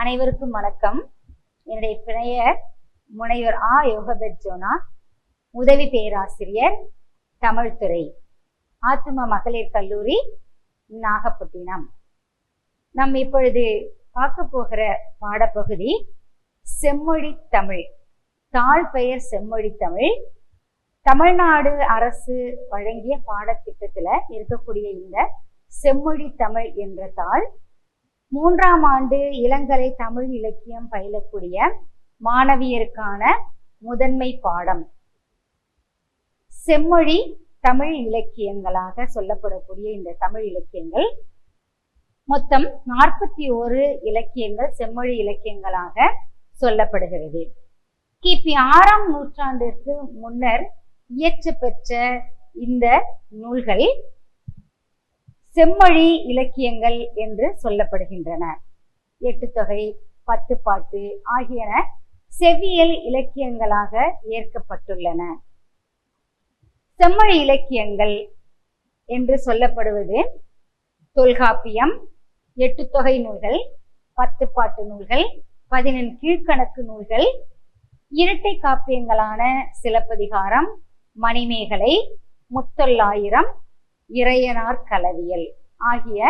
அனைவருக்கும் வணக்கம். என்னுடைய பெயர் முனைவர் யோகபெட் ஜோனா, உதவி பேராசிரியர், தமிழ்துறை, ஆத்தும மகளிர் கல்லூரி, நாகப்பட்டினம். நாம் இப்பொழுது பார்க்க போகிற பாடப்பகுதி செம்மொழி தமிழ். தாழ் பெயர் செம்மொழி தமிழ். தமிழ்நாடு அரசு வழங்கிய பாடத்திட்டத்துல இருக்கக்கூடிய இந்த செம்மொழி தமிழ் என்ற தாள் 3ஆம் ஆண்டு இளங்கலை தமிழ் இலக்கியம் பயிலக்கூடிய மாணவியருக்கான முதன்மை பாடம். செம்மொழி தமிழ் இலக்கியங்களாக சொல்லப்படக்கூடிய இந்த தமிழ் இலக்கியங்கள் மொத்தம் 41 இலக்கியங்கள் செம்மொழி இலக்கியங்களாக சொல்லப்படுகிறது. கிபி 6ஆம் நூற்றாண்டிற்கு முன்னர் இயற்றப்பெற்ற இந்த நூல்கள் செம்மொழி இலக்கியங்கள் என்று சொல்லப்படுகின்றன. எட்டுத்தொகை, பத்துப்பாட்டு ஆகியன செவ்வியல் இலக்கியங்களாக ஏற்கப்பட்டுள்ளன. செம்மொழி இலக்கியங்கள் என்று சொல்லப்படுவது தொல்காப்பியம், எட்டுத்தொகை நூல்கள், பத்துப்பாட்டு நூல்கள், 14 கீழ்கணக்கு நூல்கள், இரட்டை காப்பியங்களான சிலப்பதிகாரம், மணிமேகலை, முத்தொள்ளாயிரம், இறையனார் கலவியல் ஆகிய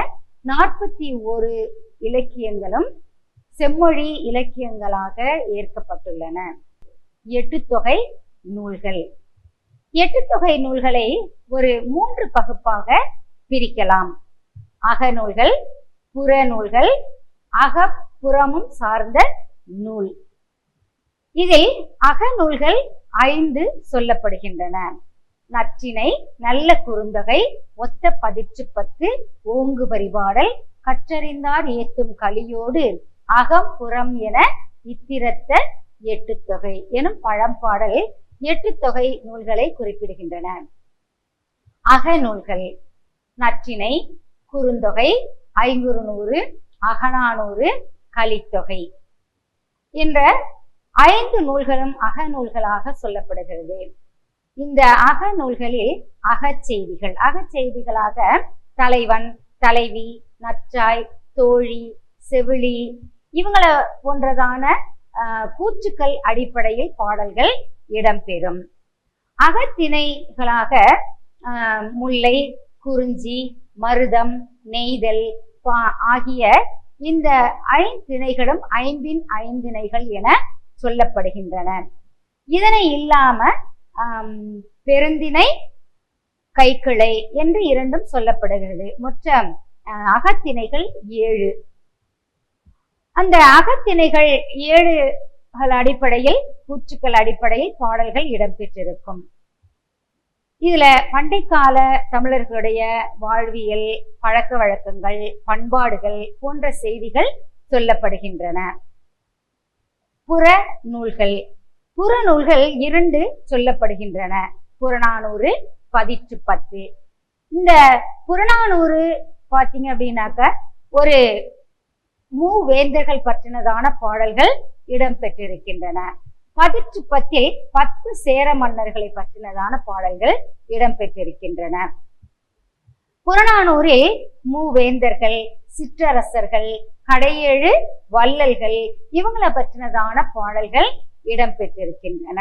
41 இலக்கியங்களும் செம்மொழி இலக்கியங்களாக ஏற்கப்பட்டுள்ளன. எட்டுத்தொகை நூல்கள். எட்டுத்தொகை நூல்களை ஒரு 3 பகுப்பாக பிரிக்கலாம். அகநூல்கள், புறநூல்கள், அகப்புறமும் சார்ந்த நூல். இதில் அகநூல்கள் 5 சொல்லப்படுகின்றன. நற்றிணை, நல்ல குறுந்தொகை, ஒத்த பதிற்று 10, ஓங்கு பரிபாடல், கற்றறிந்தார் ஏத்தும் கலியோடு, அகம் புறம் என இத்திரத்த எட்டுத்தொகை எனும் பழம்பாடல் எட்டுத்தொகை நூல்களை குறிப்பிடுகின்றன. அகநூல்கள் நற்றிணை, குறுந்தொகை, ஐங்குறுநூறு, அகநானூறு, கலித்தொகை என்ற 5 நூல்களும் அகநூல்களாக சொல்லப்படுகிறது. இந்த அகநூல்களில் அகச்செய்திகள், அகச்செய்திகளாக தலைவன், தலைவி, நற்றாய், தோழி, செவிலி இவங்களை போன்றதான கூற்றுக்கள் அடிப்படையில் பாடல்கள் இடம்பெறும். அகத்திணைகளாக முல்லை, குறிஞ்சி, மருதம், நெய்தல் ஆகிய இந்த 5 திணைகளும் 5 ஐந்திணைகள் என சொல்லப்படுகின்றன. இதனை இல்லாம பெருந்திணை, கைக்கிளை என்று 2 சொல்லப்படுகிறது. மொத்தம் அகத்திணைகள் 7. அந்த அகத்திணைகள் 7 அடிப்படையில் கூற்றுக்கள் அடிப்படையில் பாடல்கள் இடம்பெற்றிருக்கும். இதுல பண்டைக்கால தமிழர்களுடைய வாழ்வியல், பழக்க வழக்கங்கள், பண்பாடுகள் போன்ற செய்திகள் சொல்லப்படுகின்றன. புற நூல்கள். புறநூல்கள் 2 சொல்லப்படுகின்றன. புறநானூறு, பதிற்று 10. இந்த புறநானூறு பார்த்தீங்க அப்படின்னாக்க ஒரு மூவேந்தர்கள் பற்றினதான பாடல்கள் இடம்பெற்றிருக்கின்றன. பதிற்று 10 10 சேர மன்னர்களை பற்றினதான பாடல்கள் இடம்பெற்றிருக்கின்றன. புறநானூறில் மூவேந்தர்கள், சிற்றரசர்கள், கடையேழு வள்ளல்கள் இவங்களை பற்றினதான பாடல்கள் இடம்பெற்றிருக்கின்றன.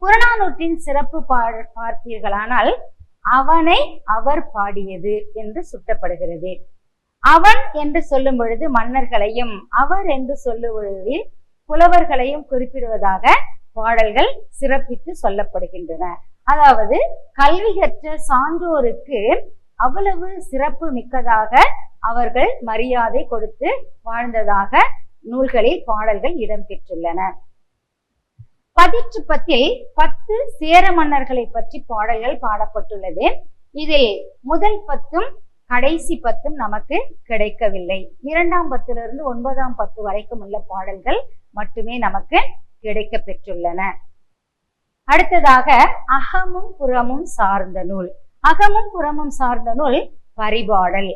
புறநானூற்றின் சிறப்பு பார்த்தீர்களானால் அவனை அவர் பாடியது என்று சுட்டப்படுகிறது. அவன் என்று சொல்லும் பொழுது மன்னர்களையும், அவர் என்று சொல்லும் பொழுது புலவர்களையும் குறிப்பிடுவதாக பாடல்கள் சிறப்பித்து சொல்லப்படுகின்றன. அதாவது கல்வி கற்ற சான்றோருக்கு அவ்வளவு சிறப்பு மிக்கதாக அவர்கள் மரியாதை கொடுத்து வாழ்ந்ததாக நூல்களில் பாடல்கள் இடம்பெற்றுள்ளன. பதிற்று 10 10 சேர மன்னர்களை பற்றி பாடல்கள் பாடப்பட்டுள்ளது. இதில் முதல் 10 கடைசி 10 நமக்கு கிடைக்கவில்லை. 2ஆம் 10 9ஆம் 10 வரைக்கும் உள்ள பாடல்கள் மட்டுமே நமக்கு கிடைக்க பெற்றுள்ளன. அடுத்ததாக அகமும் புறமும் சார்ந்த நூல். அகமும் புறமும் சார்ந்த நூல் பரிபாடல்.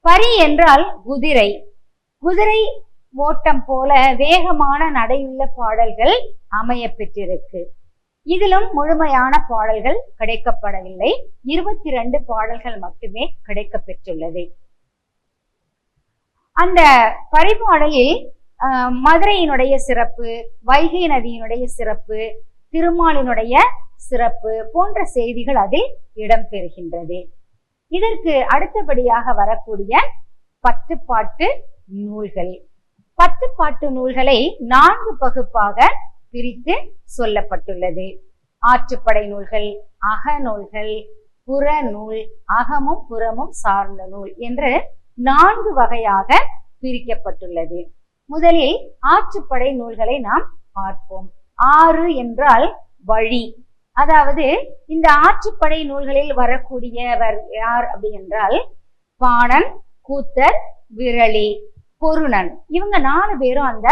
பரி என்றால் குதிரை. குதிரை ஓட்டம் போல வேகமான நடையுள்ள பாடல்கள் அமைய பெற்றிருக்கு. இதிலும் முழுமையான பாடல்கள் கிடைக்கப்படவில்லை. 22 பாடல்கள் மட்டுமே கிடைக்க பெற்றுள்ளது. அந்த பரிபாடலில் மதுரையினுடைய சிறப்பு, வைகை நதியினுடைய சிறப்பு, திருமாலினுடைய சிறப்பு போன்ற செய்திகள் அதில் இடம்பெறுகின்றது. இதற்கு அடுத்தபடியாக வரக்கூடிய 10 பாட்டு நூல்கள். 10 பாட்டு நூல்களை 4 பகுப்பாக பிரித்து சொல்லப்பட்டுள்ளது. ஆற்றுப்படை நூல்கள், அகநூல்கள், புறநூல், அகமும் புறமும் சார்ந்த நூல் என்று 4 வகையாக பிரிக்கப்பட்டுள்ளது. முதலில் ஆற்றுப்படை நூல்களை நாம் பார்ப்போம். ஆறு என்றால் வழி. அதாவது இந்த ஆற்றுப்படை நூல்களில் வரக்கூடியவர் யார் அப்படி என்றால் பாணன், கூத்தர், விரலி, பொருணன். இவங்க 4 பேரும் அந்த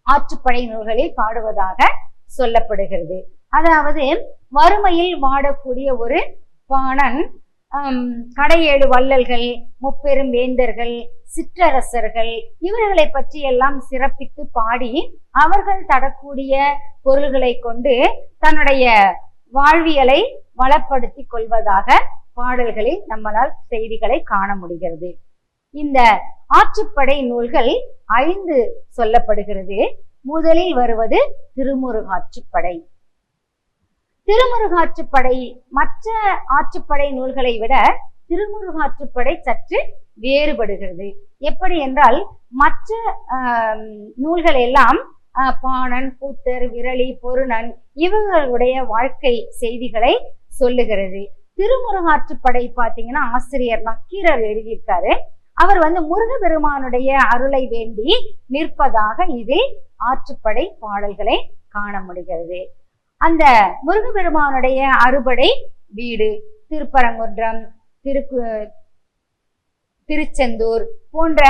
ஆற்றுப்படை நூல்களில் பாடுவதாக சொல்லப்படுகிறது. அதாவது வறுமையில் வாடக்கூடிய ஒரு பாணன் கடையேழு வள்ளல்கள், முப்பெரும் வேந்தர்கள், சிற்றரசர்கள் இவர்களை பற்றி எல்லாம் சிறப்பித்து பாடி அவர்கள் தரக்கூடிய பொருள்களை கொண்டு தன்னுடைய வாழ்வியலை வளப்படுத்தி கொள்வதாக பாடல்களில் நம்மளால் செய்திகளை காண முடிகிறது. இந்த ஆற்றுப்படை நூல்கள் 5 சொல்லப்படுகிறது. முதலில் வருவது திருமுருகாற்றுப்படை. திருமுருகாற்றுப்படை மற்ற ஆற்றுப்படை நூல்களை விட திருமுருகாற்றுப்படை சற்று வேறுபடுகிறது. எப்படி என்றால் மற்ற நூல்கள் எல்லாம் பாணன், கூத்தர், விரலி, பொருணன் இவர்களுடைய வாழ்க்கை செய்திகளை சொல்லுகிறது. திருமுருகாற்றுப்படை பார்த்தீங்கன்னா ஆசிரியர் நக்கீரர் எழுதியிருக்காரு. அவர் முருகபெருமானுடைய அருளை வேண்டி நிற்பதாக இதில் ஆற்றுப்படை பாடல்களை காண முடிகிறது. அந்த முருகபெருமானுடைய அறுபடை வீடு திருப்பரங்குன்றம், திருச்செந்தூர் போன்ற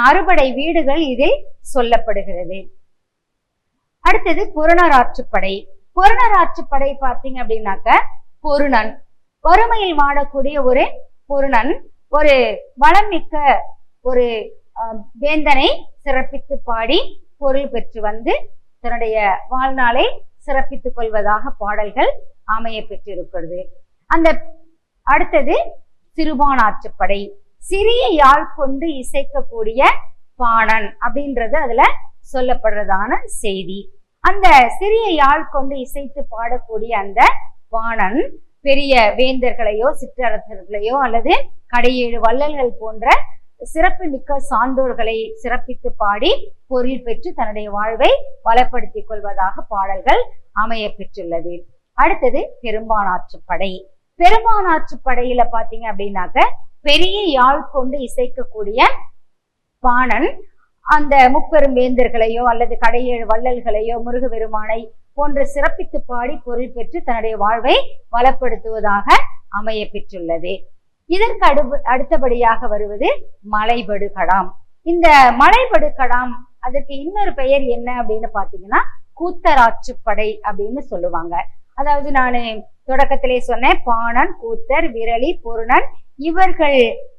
அறுபடை வீடுகள் இதில் சொல்லப்படுகிறது. அடுத்தது புறநராற்றுப்படை. புறநராற்றுப்படை பார்த்தீங்க அப்படின்னாக்க பொருணன், வறுமையில் வாழக்கூடிய ஒரு பொருணன் ஒரு வளம் மிக்க ஒரு வேந்தனை சிறப்பித்து பாடி பொருள் பெற்று தன்னுடைய வாழ்நாளை சிறப்பித்துக் கொள்வதாக பாடல்கள் அமைய பெற்றிருக்கிறது. அந்த அடுத்தது சிறுபானாற்றுப்படை. சிறிய யாழ் கொண்டு இசைக்கக்கூடிய பாணன் அப்படின்றது அதுல சொல்லப்படுறதான செய்தி. அந்த சிறிய யாழ் கொண்டு இசைத்து பாடக்கூடிய அந்த பாணன் பெரிய வேந்தர்களையோ சிற்றரசர்களையோ அல்லது கடையேழு வள்ளல்கள் போன்ற சிறப்பு மிக்க சான்றோர்களை சிறப்பித்து பாடி பொருள் பெற்று தன்னுடைய வாழ்வை வளப்படுத்திக் கொள்வதாக பாடல்கள் அமைய பெற்றுள்ளது. அடுத்தது பெரும்பானாற்றுப்படை. பெரும்பானாற்றுப்படையில பாத்தீங்க அப்படின்னாக்க பெரிய யாழ் கொண்டு இசைக்கக்கூடிய பாணன் அந்த முப்பெரும் வேந்தர்களையோ அல்லது கடையேழு வள்ளல்களையோ முருகபெருமானை போன்று சிறப்பித்து பாடி பொருள் பெற்று தன்னுடைய வாழ்வை வளப்படுத்துவதாக அமைய பெற்றுள்ளது. இதற்கு அடுத்தபடியாக வருவது மலைபடுகடாம். இந்த மலைபடுகடாம் அதற்கு இன்னொரு பெயர் என்ன அப்படின்னு பாத்தீங்கன்னா கூத்தராற்றுப்படை அப்படின்னு சொல்லுவாங்க. அதாவது நான் தொடக்கத்திலே சொன்னேன், பாணன், கூத்தர், விரலி, பொருணன் இவர்கள்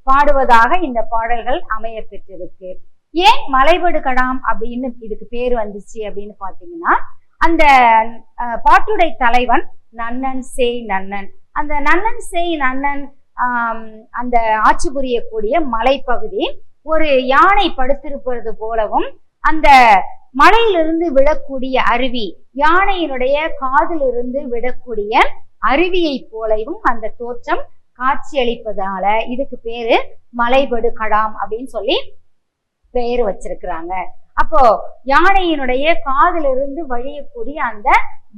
பாடுவதாக இந்த பாடல்கள் அமைய பெற்றிருக்கு. ஏன் மலைபடுகடாம் அப்படின்னு இதுக்கு பேர் வந்துச்சு அப்படின்னு பாத்தீங்கன்னா அந்த பாட்டுடை தலைவன் நன்னன் சேய் நன்னன். அந்த நன்னன் சேய் நன்னன் அந்த ஆட்சி புரியக்கூடிய மலைப்பகுதி ஒரு யானை படுத்திருப்பது போலவும் அந்த மலையிலிருந்து விடக்கூடிய அருவி யானையினுடைய காதிலிருந்து விடக்கூடிய அருவியை போலவும் அந்த தோற்றம் காட்சியளிப்பதால இதுக்கு பேரு மலைபடுகடாம் அப்படின்னு சொல்லி பெயர் வச்சிருக்கிறாங்க. அப்போ யானையினுடைய காதிலிருந்து வழியக்கூடிய அந்த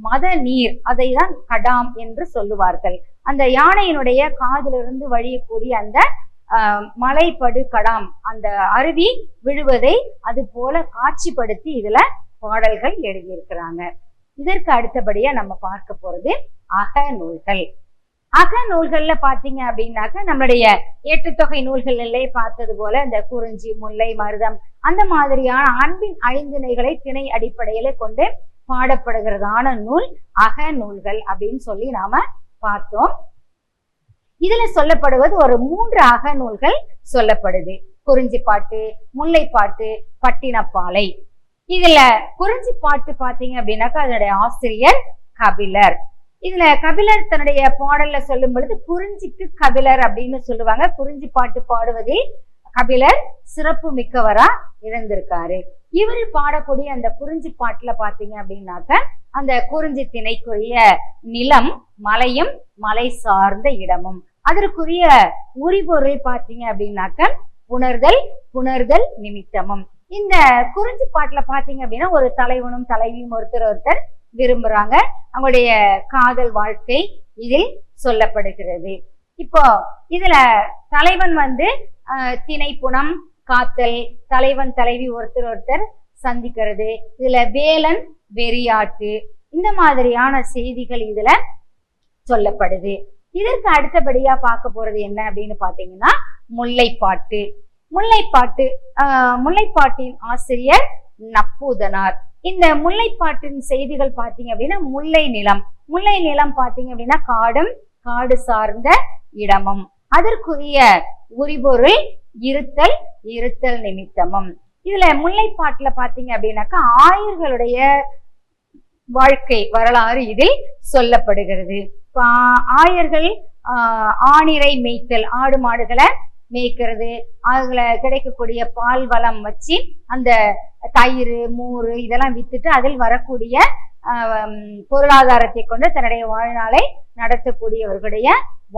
மத நீர் அதை தான் கடாம் என்று சொல்லுவார்கள். அந்த யானையினுடைய காதிலிருந்து வழியக்கூடிய அந்த மலைபடுகடாம் அந்த அருவி விழுவதை அது போல காட்சிப்படுத்தி இதுல பாடல்கள் எழுதியிருக்கிறாங்க. இதற்கு அடுத்தபடியா நம்ம பார்க்க போறது அகநூல்கள். அகநூல்கள்ல பாத்தீங்க அப்படின்னாக்க நம்மளுடைய ஏட்டுத்தொகை நூல்களிலே பார்த்தது போல இந்த குறிஞ்சி, முல்லை, மருதம் அந்த மாதிரியான அன்பின் ஐந்திணைகளை திணை அடிப்படையில கொண்டு பாடப்படுகிறதான நூல் அகநூல்கள் அப்படின்னு சொல்லி நாம பார்த்தோம். இதுல சொல்லப்படுவது ஒரு 3 அகநூல்கள் சொல்லப்படுது. குறிஞ்சி பாட்டு, முல்லை பாட்டு, பட்டினப்பாலை. இதுல குறிஞ்சி பாட்டு பாத்தீங்க அப்படின்னாக்கா அதனுடைய ஆசிரியர் கபிலர். இதுல கபிலர் தன்னுடைய பாடல்ல சொல்லும் பொழுது குறிஞ்சிக்கு கபிலர் அப்படின்னு சொல்லுவாங்க. குறிஞ்சி பாட்டு பாடுவதில் கபிலர் சிறப்பு மிக்கவரா இருந்திருக்காரு. இவர் பாடக்கூடிய அந்த குறிஞ்சி பாட்டுல பாத்தீங்க அப்படின்னாக்க அந்த குறிஞ்சி திணைக்குரிய நிலம் மலையும் மலை சார்ந்த இடமும், அதற்குரிய உரிபொருள் பாத்தீங்க அப்படின்னாக்க புணர்தல் புணர்தல் நிமித்தமும். இந்த குறிஞ்சி பாட்டுல பாத்தீங்க அப்படின்னா ஒரு தலைவனும் தலைவியும் ஒருத்தர் விரும்புறாங்க, அவங்களுடைய காதல் வாழ்க்கை இதில் சொல்லப்படுகிறது. இப்போ இதுல தலைவன் திணைப்புணம் காத்தல், தலைவன் தலைவி ஒருத்தர் சந்திக்கிறது, இதுல வேலன் வெறியாட்டு, இந்த மாதிரியான செய்திகள் இதுல சொல்லப்படுது. இதற்கு அடுத்தபடியா பார்க்க போறது என்ன அப்படின்னு பாத்தீங்கன்னா முல்லைப்பாட்டு. முல்லைப்பாட்டின் ஆசிரியர் நப்பூதனார். இந்த முல்லைப்பாட்டின் செய்திகள் பாத்தீங்க அப்படின்னா முல்லை நிலம் பாத்தீங்க அப்படின்னா காடு சார்ந்த இடமும், அதற்குரிய உரிபொருள் இருத்தல் நிமித்தமும். இதுல முல்லைப்பாட்டுல பாத்தீங்க அப்படின்னாக்கா ஆயர்களுடைய வாழ்க்கை வரலாறு இதில் சொல்லப்படுகிறது. ஆயர்கள் ஆணிரை மேய்த்தல், ஆடு மாடுகளை மேய்க்கிறது, அதுல கிடைக்கக்கூடிய பால் வளம் வச்சு அந்த தயிர் மோர் இதெல்லாம் வித்துட்டு அதில் வரக்கூடிய பொருளாதாரத்தை கொண்டு தன்னுடைய வாழ்நாளை நடத்தக்கூடியவர்களுடைய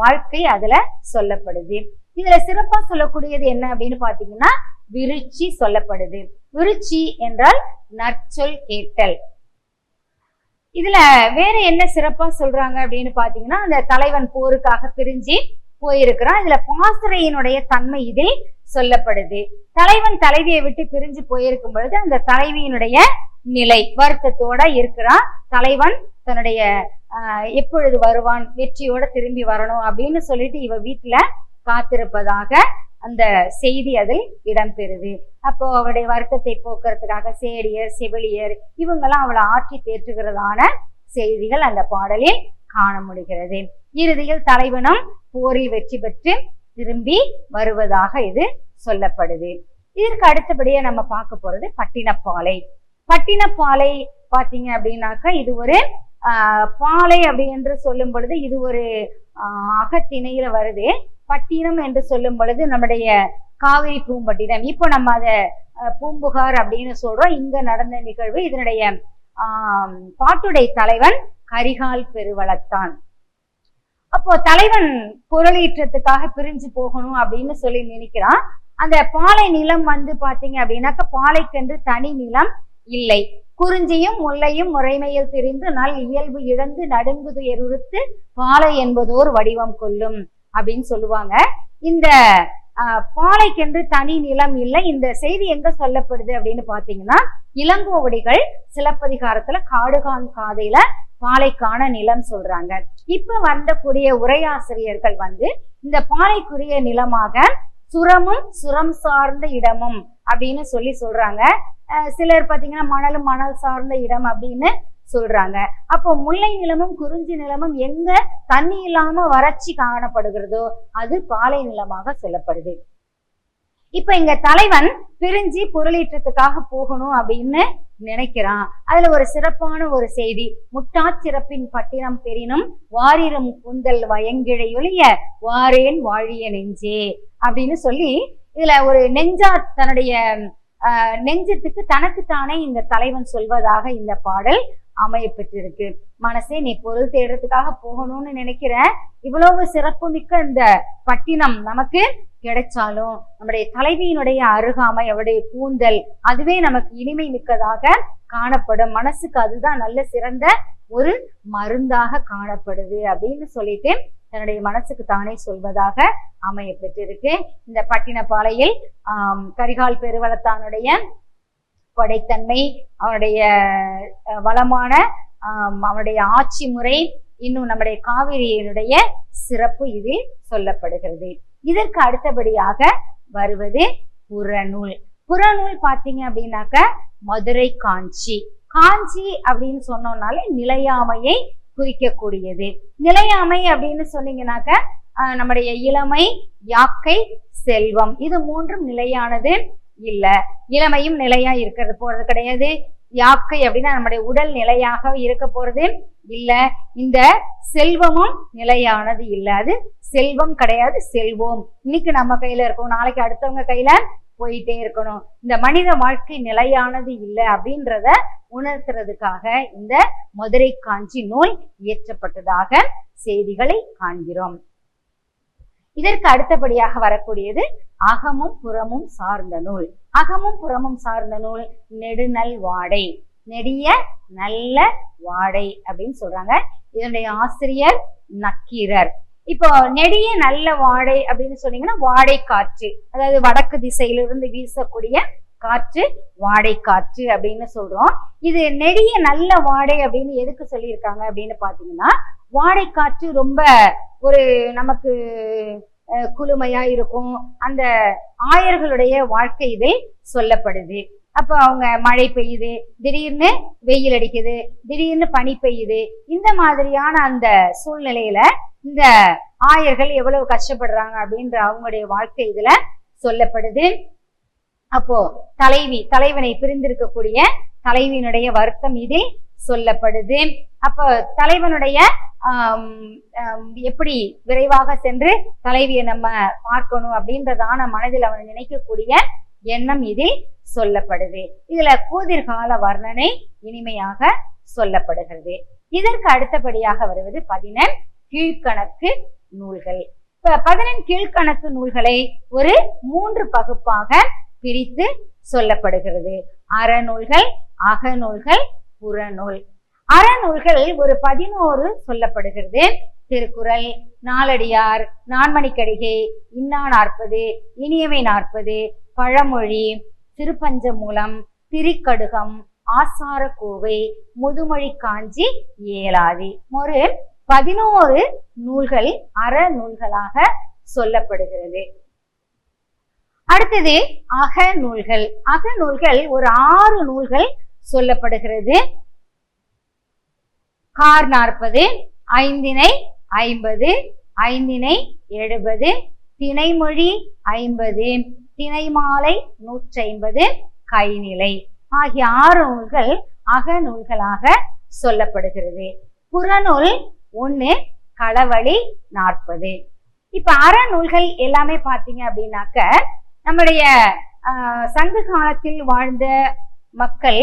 வாழ்க்கை அதுல சொல்லப்படுது. இதுல சிறப்பா சொல்லக்கூடியது என்ன அப்படின்னு பாத்தீங்கன்னா விருச்சி சொல்லப்படுது. விருச்சி என்றால் நற்சொல் கேட்டல். இதுல வேற என்ன சிறப்பா சொல்றாங்க அப்படின்னு பாத்தீங்கன்னா அந்த தலைவன் போருக்காக பிரிஞ்சு போயிருக்கிறான். இதுல பாசறையினுடைய தன்மை இதில் சொல்லப்படுது. தலைவன் தலைவியை விட்டு பிரிஞ்சு போயிருக்கும் பொழுது அந்த தலைவியினுடைய நிலை வருத்தத்தோட இருக்கிறான். தலைவன் தன்னுடைய எப்பொழுது வருவான், வெற்றியோட திரும்பி வரணும் அப்படின்னு சொல்லிட்டு இவ வீட்டுல காத்திருப்பதாக அந்த செய்தி அதில் இடம்பெறுது. அப்போ அவருடைய வருத்தத்தை போக்குறதுக்காக சேடியர் செவிலியர் இவங்கெல்லாம் அவளை ஆற்றி தேற்றுகிறதான செய்திகள் அந்த பாடலில் காண முடிகிறது. இறுதியில் தலைவனும் போரில் வெற்றி பெற்று திரும்பி வருவதாக இது சொல்லப்படுது. இதற்கு அடுத்தபடியா நம்ம பார்க்க போறது பட்டினப்பாலை. பட்டினப்பாலை பாத்தீங்க அப்படின்னாக்கா இது ஒரு பாலை அப்படி என்று சொல்லும் பொழுது இது ஒரு அகத்திணையில வருது. பட்டினம் என்று சொல்லும் பொழுது நம்முடைய காவிரி பூம்பட்டினம். இப்போ நம்ம அதை பூம்புகார் அப்படின்னு சொல்றோம். இங்க நடந்த நிகழ்வு. இதனுடைய பாட்டுடை தலைவன் கரிகால் பெருவளத்தான். அப்போ தலைவன் பொருளீற்றத்துக்காக பிரிஞ்சு போகணும் அப்படின்னு சொல்லி நினைக்கிறான். அந்த பாலை நிலம் பாத்தீங்க அப்படின்னாக்க பாலைக்கென்று தனி நிலம் இல்லை. குறிஞ்சியும் முல்லையும் முறைமையில் திரிந்து நல் இயல்பு இழந்து நடுங்குதுயர் உறுத்து பாலை என்பதோர் வடிவம் கொள்ளும் அப்படின்னு சொல்லுவாங்க. இந்த பாலைக்கென்று தனி நிலம் இல்லை. இந்த செய்தி எங்க சொல்லப்படுது அப்படின்னு பாத்தீங்கன்னா இளங்கோவடிகள் சிலப்பதிகாரத்துல காடுகான் காதையில பாலைக்கான நிலம் சொல்றாங்க. இப்ப வரக்கூடிய உரையாசிரியர்கள் இந்த பாலைக்குரிய நிலமாக சுரமும் சுரம் சார்ந்த இடமும் அப்படின்னு சொல்றாங்க. சிலர் பாத்தீங்கன்னா மணலும் மணல் சார்ந்த இடம் அப்படின்னு சொல்றாங்க. அப்போ முல்லை நிலமும் குறிஞ்சி நிலமும் எங்க தண்ணி இல்லாம வறட்சி காணப்படுகிறதோ அது பாலை நிலமாக சொல்லப்படுது. இப்ப இங்க தலைவன் பிரிஞ்சு பொருளீற்றத்துக்காக போகணும் அப்படின்னு நினைக்கிறான். அதுல ஒரு சிறப்பான ஒரு செய்தி, முட்டாச்சிறப்பின் பட்டினம் பெரினும் வாரிரும் கூந்தல் வயங்கிழை ஒழிய வாரேன் வாழிய நெஞ்சே அப்படின்னு சொல்லி இதுல ஒரு நெஞ்சா தன்னுடைய நெஞ்சத்துக்கு தனக்குத்தானே இந்த தலைவன் சொல்வதாக இந்த பாடல் அமைய பெற்றிருக்கு. மனசே நீ பொருள் தேடுறதுக்காக போகணும்னு நினைக்கிற, இவ்வளவு சிறப்பு மிக்க இந்த பட்டினம் நமக்கு கிடைச்சாலும் நம்முடைய தலைவியினுடைய அருகாமை அவருடைய கூந்தல் அதுவே நமக்கு இனிமை மிக்கதாக காணப்படும். மனசுக்கு அதுதான் நல்ல சிறந்த ஒரு மருந்தாக காணப்படுது அப்படின்னு சொல்லிட்டு தன்னுடைய மனசுக்கு தானே சொல்வதாக அமைய பெற்றிருக்கு. இந்த பட்டினப்பாலையில் கரிகால் பெருவளத்தானுடைய கொடைத்தன்மை, அவனுடைய வளமான அவனுடைய ஆட்சி முறை, இன்னும் நம்முடைய காவிரியினுடைய சிறப்பு இதில் சொல்லப்படுகிறது. இதற்கு அடுத்தபடியாக வருவது புறநூல். புறநூல் பாத்தீங்க அப்படின்னாக்க மதுரை காஞ்சி. காஞ்சி அப்படின்னு சொன்னோம்னாலே நிலையாமையை குறிக்கக்கூடியது. நிலையாமை அப்படின்னு சொன்னீங்கன்னாக்க நம்முடைய இளமை, யாக்கை, செல்வம் இது மூன்றும் நிலையானது இல்ல. இளமையும் நிலையா இருக்கிறது போறது கிடையாது, யாக்கை அப்படின்னா நம்முடைய உடல் நிலையாக இருக்க போறது இல்ல. இந்த செல்வமும் நிலையானது இல்ல. அது செல்வம் கிடையாது, செல்வம். இன்னைக்கு நம்ம கையில இருக்கும், நாளைக்கு அடுத்தவங்க கையில போயிட்டே இருக்கணும். இந்த மனித வாழ்க்கை நிலையானது இல்லை அப்படின்றத உணர்த்துறதுக்காக இந்த மதுரை காஞ்சி நூல் இயற்றப்பட்டதாக செய்திகளை காண்கிறோம். இதற்கு அடுத்தபடியாக வரக்கூடியது அகமும் புறமும் சார்ந்த நூல். அகமும் புறமும் சார்ந்த நூல் நெடுநல் வாடை, நெடிய நல்ல வாடை அப்படின்னு சொல்றாங்க. இதனுடைய ஆசிரியர் நக்கீரர். இப்போ நெடிய நல்ல வாடை அப்படின்னு சொன்னீங்கன்னா வாடை காற்று, அதாவது வடக்கு திசையிலிருந்து வீசக்கூடிய காற்று வாடை காற்று அப்படின்னு சொல்றோம். இது நெடிய நல்ல வாடை அப்படின்னு எதுக்கு சொல்லியிருக்காங்க அப்படின்னு பாத்தீங்கன்னா, வாடை காற்று ரொம்ப ஒரு நமக்கு குளுமையா இருக்கும். அந்த ஆயர்களுடைய வாழ்க்கை இதில் சொல்லப்படுது. அப்ப அவங்க மழை பெய்யுது, திடீர்னு வெயில் அடிக்குது, திடீர்னு பனி பெய்யுது. இந்த மாதிரியான அந்த சூழ்நிலையில இந்த ஆயர்கள் எவ்வளவு கஷ்டப்படுறாங்க அப்படின்ற அவங்களுடைய வாழ்க்கை இதுல சொல்லப்படுது. அப்போ தலைவனை பிரிந்திருக்கக்கூடிய தலைவியினுடைய வருத்தம் இதில் சொல்லப்படுது. அப்ப தலைவனுடைய எப்படி விரைவாக சென்று தலைவியை நம்ம பார்க்கணும் அப்படின்றதான மனதில் அவன் நினைக்கக்கூடிய எண்ணம் இதில் சொல்லப்படுது. இதுல கூதிர்கால வர்ணனை இனிமையாக சொல்லப்படுகிறது. இதற்கு அடுத்தபடியாக வருவது 11 கீழ்கணக்கு நூல்கள். இப்ப 11 கீழ்கணக்கு நூல்களை ஒரு 3 பகுப்பாக பிரித்து சொல்லப்படுகிறது. அறநூல்கள், அகநூல்கள், புறநூல். அறநூல்கள் ஒரு 11 சொல்லப்படுகிறது. திருக்குறள், நாலடியார், நான்மணிக்கடிகை, இன்னா 40, இனியவை 40, பழமொழி, திருப்பஞ்சமூலம், திரிக்கடுகம், ஆசார கோவை, முதுமொழி காஞ்சி, ஏலாதி. ஒரு 11 நூல்கள் அறநூல்களாக சொல்லப்படுகிறது. அடுத்தது அகநூல்கள். அகநூல்கள் ஒரு 6 நூல்கள் சொல்லப்படுகிறது. கார் 40, ஐந்திணை 50, ஐந்திணை 70, திணைமொழி 50, திணைமாலை 150, கைநிலை ஆகிய 6 நூல்கள் அகநூல்களாக சொல்லப்படுகிறது. புறநூல் 1, களவழி 40. இப்ப அறநூல்கள் எல்லாமே பாத்தீங்க அப்படின்னாக்க நம்முடைய சங்க காலத்தில் வாழ்ந்த மக்கள்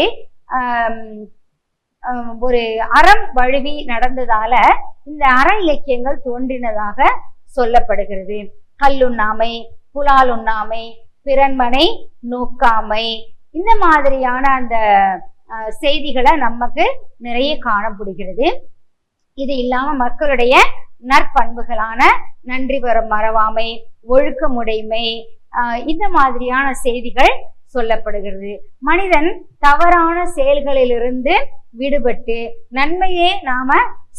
ஒரு அறம் வழுவி நடந்ததால இந்த அற இலக்கியங்கள் தோன்றினதாக சொல்லப்படுகிறது. கல்லுண்ணாமை, புலாலுண்ணாமை, பிறன்மனை நோக்காமை, இந்த மாதிரியான அந்த செய்திகளை நமக்கு நிறைய காணப்படுகிறது. இது இல்லாம மக்களுடைய நற்பண்புகளான நன்றி மறவாமை, ஒழுக்கமுடைமை, இந்த மாதிரியான செய்திகள் சொல்லப்படுகிறது. மனிதன் தவறான செயல்களிலிருந்து விடுபட்டு நன்மையே நாம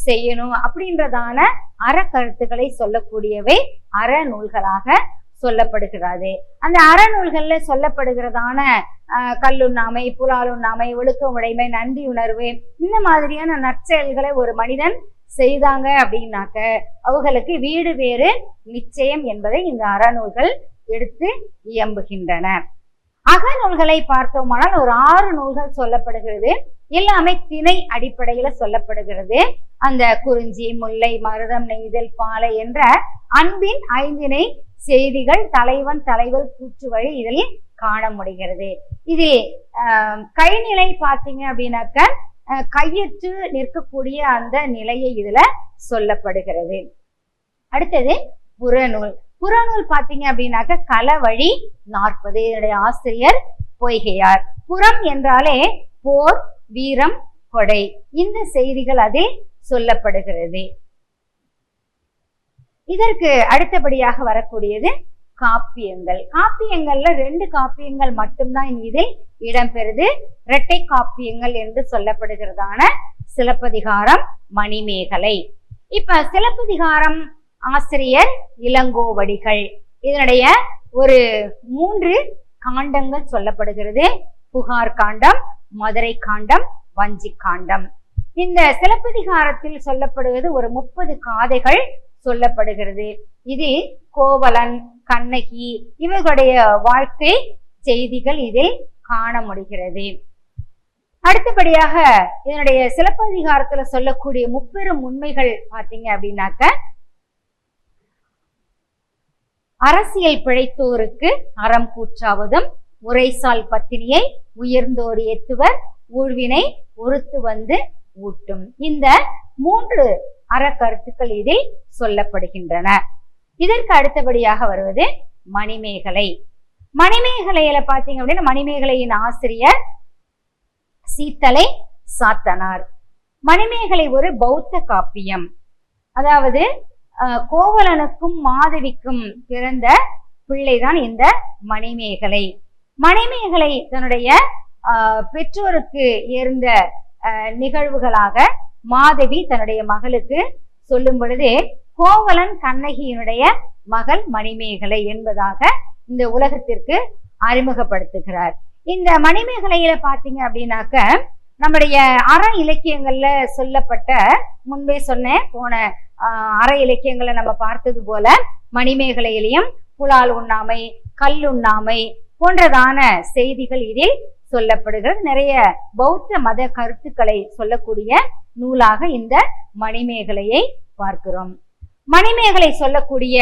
செய்யணும் அப்படின்றதான அறக்கருத்துக்களை சொல்லக்கூடியவை அறநூல்களாக சொல்லப்படுகிறது. அந்த அறநூல்கள்ல சொல்லப்படுகிறதான கல்லுண்ணாமை, புலாலுண்ணாமை, ஒழுக்கமுடைமை, நன்றி உணர்வு, இந்த மாதிரியான நற்செயல்களை ஒரு மனிதன் செய்தாங்க அப்படின்னாக்க அவர்களுக்கு வீடு வேறு நிச்சயம் என்பதை இந்த அறநூல்கள் எடுத்து இயம்புகின்றன. அகநூல்களை பார்த்தோமானால் ஒரு 6 நூல்கள் சொல்லப்படுகிறது. எல்லாமே திணை அடிப்படையில சொல்லப்படுகிறது. அந்த குறிஞ்சி, முல்லை, மருதம், நெய்தல், பாலை என்ற அன்பின் 5 செய்திகள் தலைவன் தலைவர் கூற்று வழி இதில் காண முடிகிறது. இது கைநிலை பார்த்தீங்க அப்படின்னாக்க கையற்று நிற்கக்கூடிய அந்த நிலையை இதுல சொல்லப்படுகிறது. அடுத்தது புறநூல். புறநூல் பார்த்தீங்க அப்படின்னாக்க களவழி 40. இதனுடைய ஆசிரியர் பொய்கையார். புறம் என்றாலே போர், வீரம், கொடை, இந்த செய்திகள் அதில் சொல்லப்படுகிறது. இதற்கு அடுத்தபடியாக வரக்கூடியது காப்பியங்கள். காப்பியங்கள்ல 2 காப்பியங்கள் மட்டும்தான் இதில் இடம்பெறுது. இரட்டை காப்பியங்கள் என்று சொல்லப்படுகிறதான சிலப்பதிகாரம், மணிமேகலை. இப்ப சிலப்பதிகாரம் ஆசிரியர் இளங்கோவடிகள். இதனுடைய ஒரு 3 காண்டங்கள் சொல்லப்படுகிறது. புகார் காண்டம், மதுரை காண்டம், வஞ்சி காண்டம். இந்த சிலப்பதிகாரத்தில் சொல்லப்படுவது ஒரு 30 காதைகள் சொல்லப்படுகிறது. இது கோவலன், கண்ணகி இவர்களுடைய வாழ்க்கை செய்திகள் இதில் காண முடிகிறது. அடுத்தபடியாக இதனுடைய சிலப்பதிகாரத்துல சொல்லக்கூடிய முப்பெரும் உண்மைகள் பாத்தீங்க அப்படின்னாக்க, அரசியல் பிழைத்தோருக்கு அறம் கூற்றாவதும், உரைசால் பத்தினியை உயர்ந்தோர் ஏத்துவர், ஊழ்வினை ஒருத்து வந்து ஊட்டும். இந்த 3 அறக்கருத்துக்கள் இதில் சொல்லப்படுகின்றன. இதற்கு அடுத்தபடியாக வருவது மணிமேகலை. மணிமேகலையில பாத்தீங்க அப்படின்னா, மணிமேகலையின் ஆசிரியர் சீத்தலை சாத்தனார். மணிமேகலை ஒரு பௌத்த காப்பியம். அதாவது கோவலனுக்கும் மாதவிக்கும் பிறந்த பிள்ளைதான் இந்த மணிமேகலை. மணிமேகலை தன்னுடைய பெற்றோருக்கு ஏர்ந்த நிகழ்வுகளாக மாதவி தன்னுடைய மகளுக்கு சொல்லும் பொழுது, கோவலன் கண்ணகியினுடைய மகள் மணிமேகலை என்பதாக இந்த உலகத்திற்கு அறிமுகப்படுத்துகிறார். இந்த மணிமேகலையில பாத்தீங்க அப்படின்னாக்க, நம்முடைய அற இலக்கியங்கள்ல சொல்லப்பட்ட, முன்பே சொன்ன போன அற இலக்கியங்களை நம்ம பார்த்தது போல, மணிமேகலையிலையும் புலால் உண்ணாமை, கல் உண்ணாமை போன்றதான செய்திகள் இதில் சொல்லப்படுகிறது. நிறைய பௌத்த மத கருத்துக்களை சொல்லக்கூடிய நூலாக இந்த மணிமேகலையை பார்க்கிறோம். மணிமேகலை சொல்லக்கூடிய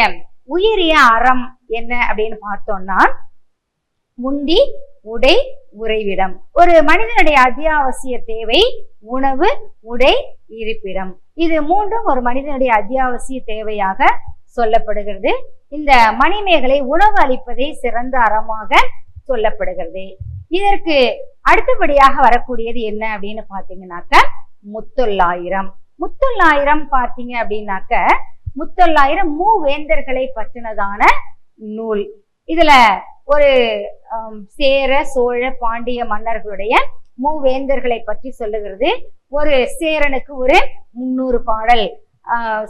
உயரிய அறம் என்ன அப்படின்னு பார்த்தோம்னா, உண்டி, உடை, உறைவிடம். ஒரு மனிதனுடைய அத்தியாவசிய தேவை உணவு, உடை, இருப்பிடம். இது 3ம் ஒரு மனிதனுடைய அத்தியாவசிய தேவையாக சொல்லப்படுகிறது. இந்த மணிமேகலை உணவு அளிப்பதை சிறந்த அறமாக சொல்லப்படுகிறது. இதற்கு அடுத்தபடியாக வரக்கூடியது என்ன அப்படின்னு பாத்தீங்கன்னாக்க, முத்தொள்ளாயிரம். முத்தொள்ளாயிரம் பார்த்தீங்க அப்படின்னாக்க, முத்தொள்ளாயிரம் மூவேந்தர்களை பற்றினதான நூல். இதுல ஒரு சேர, சோழ, பாண்டிய மன்னர்களுடைய மூவேந்தர்களை பற்றி சொல்லுகிறது. ஒரு சேரனுக்கு ஒரு 300 பாடல்,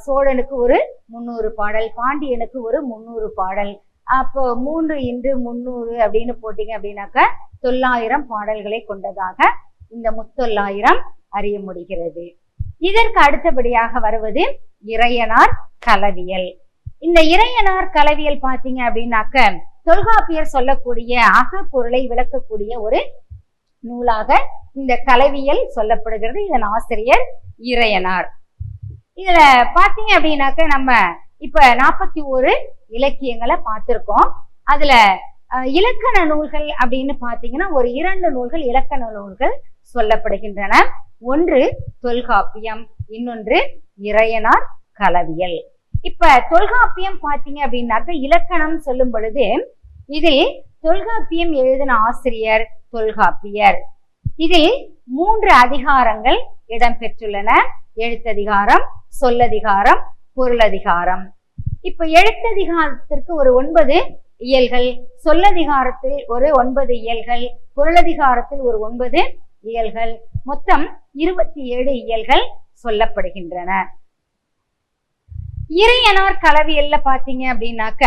சோழனுக்கு ஒரு 300 பாடல், பாண்டியனுக்கு ஒரு 300 பாடல். அப்போ 3 × 300 அப்படின்னு போட்டீங்க அப்படின்னாக்க 900 பாடல்களை கொண்டதாக இந்த முத்தொள்ளாயிரம் அறிய முடிகிறது. இதற்கு அடுத்தபடியாக வருவது இறையனார் களவியல். இந்த இறையனார் களவியல் பாத்தீங்க அப்படின்னாக்க, தொல்காப்பியர் சொல்லக்கூடிய அகப்பொருளை விளக்கக்கூடிய ஒரு நூலாக இந்த களவியல் சொல்லப்படுகிறது. இதன் ஆசிரியர் இறையனார். இதுல பாத்தீங்க அப்படின்னாக்க, நம்ம இப்ப 41 இலக்கியங்களை பார்த்திருக்கோம். அதுல இலக்கண நூல்கள் அப்படின்னு பாத்தீங்கன்னா, ஒரு 2 நூல்கள் இலக்கண நூல்கள் சொல்லப்படுகின்றன. ஒன்று தொல்காப்பியம், இன்னொன்று இறையனார் களவியல். இப்ப தொல்காப்பியம் பாத்தீங்க அப்படின்னாக்க, இலக்கணம் சொல்லும் பொழுது இதில் தொல்காப்பியம் எழுதின ஆசிரியர் தொல்காப்பியர். இதில் 3 அதிகாரங்கள் இடம்பெற்றுள்ளன. எழுத்ததிகாரம், சொல்லதிகாரம், பொருளதிகாரம். இப்ப எழுத்ததிகாரத்திற்கு ஒரு 9 இயல்கள், சொல்லதிகாரத்தில் ஒரு 9 இயல்கள், பொருளதிகாரத்தில் ஒரு 9 இயல்கள், மொத்தம் 27 இயல்கள் சொல்லப்படுகின்றன. இறையனார் களவியல்ல பாத்தீங்க அப்படின்னாக்க,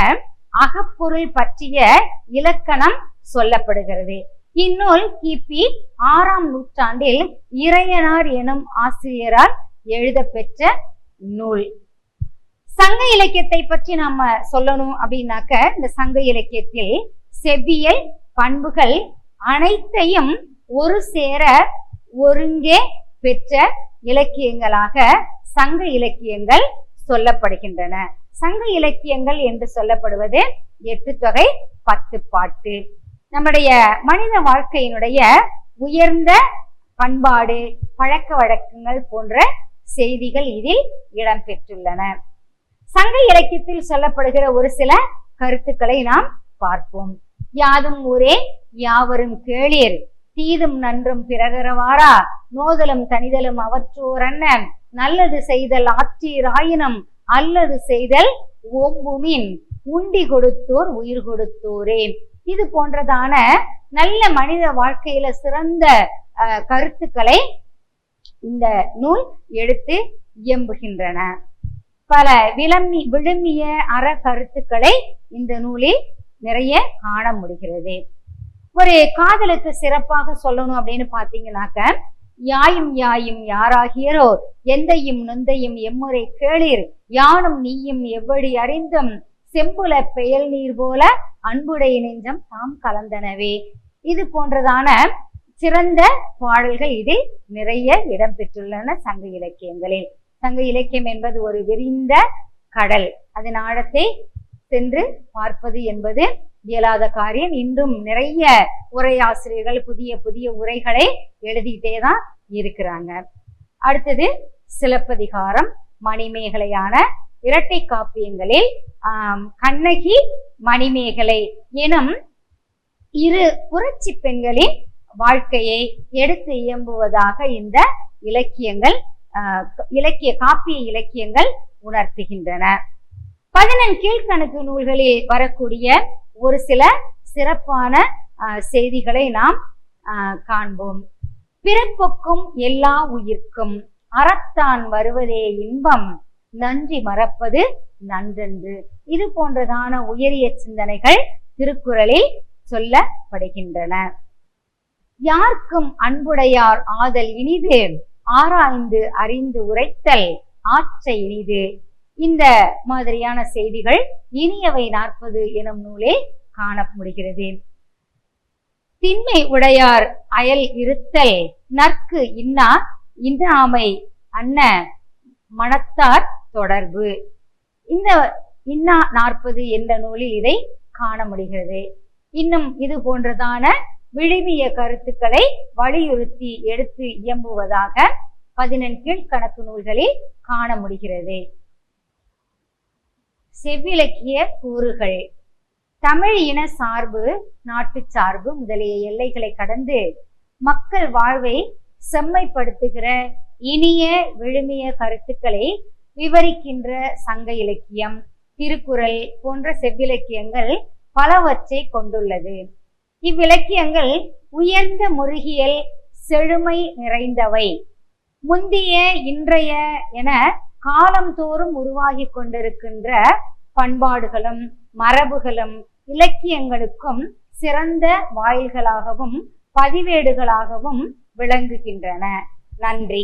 அகப்பொருள் பற்றிய இலக்கணம் சொல்லப்படுகிறது. இந்நூல் கிபி 6ஆம் நூற்றாண்டில் இறையனார் எனும் ஆசிரியரால் எழுத பெற்ற நூல். சங்க இலக்கியத்தை பற்றி நாம சொல்லணும் அப்படின்னாக்க, இந்த சங்க இலக்கியத்தில் செவ்வியல் பண்புகள் அனைத்தையும் ஒரு சேர ஒருங்கே பெற்ற இலக்கியங்களாக சங்க இலக்கியங்கள் சொல்லப்படுகின்றன. சங்க இலக்கியங்கள் என்று சொல்லப்படுவது 8 தொகை 10 பாட்டு. நம்முடைய மனித வாழ்க்கையினுடைய உயர்ந்த பண்பாடு, பழக்க வழக்கங்கள் போன்ற செய்திகள் இதில் இடம்பெற்றுள்ளன. சங்க இலக்கியத்தில் சொல்லப்படுகிற ஒரு சில கருத்துக்களை நாம் பார்ப்போம். யாதும் ஊரே யாவரும் கேளீர், தீதும் நன்றும் பிறகரவாரா, நோதலும் தனிதலும் அவற்றோரன்ன, நல்லது செய்தல் ஆற்றீர் ஆயினும் அல்லது செய்தல் ஓம்புமின், உண்டி கொடுத்தோர் உயிர் கொடுத்தோரே. இது போன்றதான நல்ல மனித வாழ்க்கையில சிறந்த கருத்துக்களை இந்த நூல் எடுத்து இயம்புகின்றன. பல விழுமிய அற கருத்துக்களை இந்த நூலில் நிறைய காண முடிகிறது. ஒரு காதலுக்கு சிறப்பாக சொல்லணும் அப்படின்னு பாத்தீங்கன்னாக்க, யாயும் யாயும் யாராகியரோ எந்தையும் நொந்தையும் எம்முறை கேளீர், யானும் நீயும் எவ்வழி அறிந்தும் செம்புல பெயல் நீர் போல அன்புடைய நெஞ்சம் தாம் கலந்தனவே. இது போன்றதான சிறந்த பாடல்கள் இதில் நிறைய இடம்பெற்றுள்ளன சங்க இலக்கியங்களில். சங்க இலக்கியம் என்பது ஒரு விரிந்த கடல். அதன் ஆழத்தை சென்று பார்ப்பது என்பது இயலாத காரியம். இன்றும் நிறைய உரையாசிரியர்கள் புதிய புதிய உரைகளை எழுதிட்டே தான் இருக்கிறாங்க. அடுத்தது சிலப்பதிகாரம், மணிமேகலையான இரட்டை காப்பியங்களில் கண்ணகி மணிமேகலை எனும் இரு புரட்சி பெண்களின் வாழ்க்கையை எடுத்து இயம்புவதாக இந்த இலக்கியங்கள் காப்பிய இலக்கியங்கள் உணர்த்துகின்றன. 11 கீழ்கணக்கு நூல்களில் வரக்கூடிய ஒரு சில சிறப்பான செய்திகளை நாம் காண்போம். பிறப்புக்கும் எல்லா உயிர்க்கும் அறத்தான் வருவதே இன்பம், நன்றி மறப்பது நன்றன்று. இது போன்றதான உயரிய சிந்தனைகள் திருக்குறளில் சொல்லப்படுகின்றன. யார்க்கும் அன்புடையார் ஆதல் இனிது, ஆராய்ந்து அறிந்து உரைத்தல் ஆற்ற இனிது. இந்த மாதிரியான செய்திகள் இனியவை 40 எனும் நூலில் காண முடிகிறது. திண்மை உடையார் அயல் இருத்தல், நற்கு இன்னா இன்னாமை அன்ன மனத்தார் தொடர்பு. இந்த இன்னா 40 என்ற நூலில் இதை காண முடிகிறது. இன்னும் இது போன்றதான விழுமிய கருத்துக்களை வலியுறுத்தி எடுத்து இயம்புவதாக 11 கீழ்கணக்கு நூல்களில் காண முடிகிறது. செவ்விலக்கிய கூறுகள். தமிழ் இன சார்பு, நாட்டு சார்பு முதலிய எல்லைகளை கடந்து மக்கள் வாழ்வை செம்மைப்படுத்துகிற இனிய விழுமிய கருத்துக்களை விவரிக்கின்ற சங்க இலக்கியம், திருக்குறள் போன்ற செவ்விலக்கியங்கள் பலவற்றை கொண்டுள்ளது. இவ்விலக்கியங்கள் உயர்ந்த முருகியல் செழுமை நிறைந்தவை. முந்திய இன்றைய என காலந்தோறும் உருவாகி கொண்டிருக்கின்ற பண்பாடுகளும் மரபுகளும் இலக்கியங்களுக்கும் சிறந்த வாயில்களாகவும் பதிவேடுகளாகவும் விளங்குகின்றன. நன்றி.